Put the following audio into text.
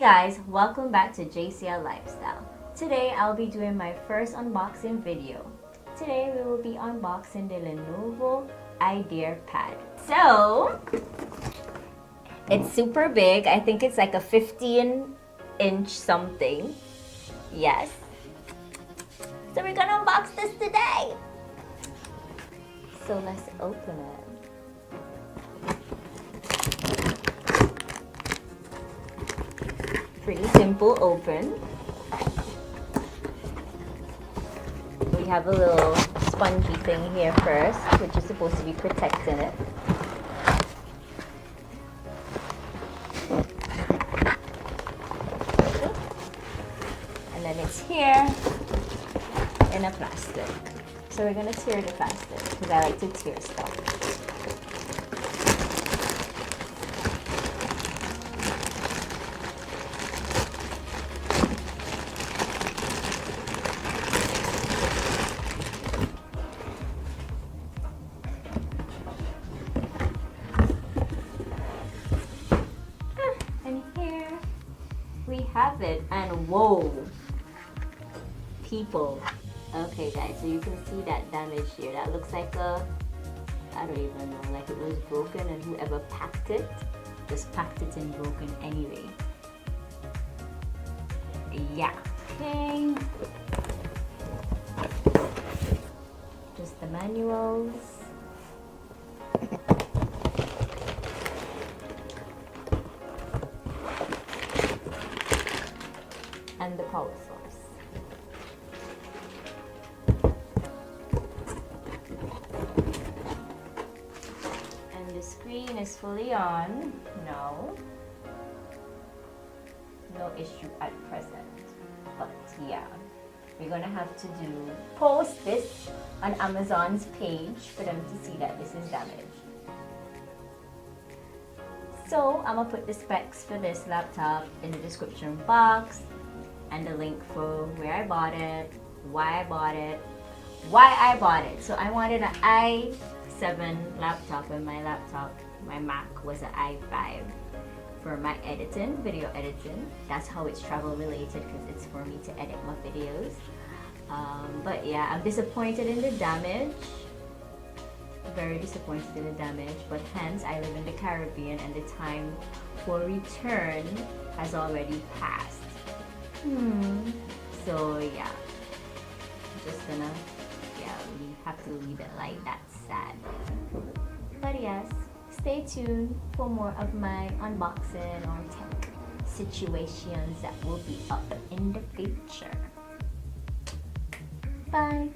guys, welcome back to JCL Lifestyle. Today I'll be doing my first unboxing video. Today we will be unboxing the Lenovo ideapad. So it's super big. I think it's like a 15-inch something. Yes. So we're gonna unbox this today. So let's open it. Pretty simple open. We have a little spongy thing here first, which is supposed to be protecting it. And then it's here in a plastic. So we're gonna tear the plastic because I like to tear stuff. And here we have it, and whoa, people. Okay guys, so you can see that damage here. That looks like a, I don't even know, like it was broken, and whoever packed it just packed it in broken anyway. Yeah. Okay. Just the manuals. And the power source. And the screen is fully on. No issue at present. But yeah, we're gonna have to post this on Amazon's page for them to see that this is damaged. So I'm gonna put the specs for this laptop in the description box, and the link for where I bought it, why I bought it, why I bought it. So I wanted an i7 laptop, and my Mac was an i5 for my editing, video editing. That's how it's travel related, because it's for me to edit my videos. But yeah, I'm disappointed in the damage. Very disappointed in the damage, but hence I live in the Caribbean and the time for return has already passed. So yeah, just gonna, we have to leave it like that. Sad. But yes, stay tuned for more of my unboxing or tech situations that will be up in the future. Bye.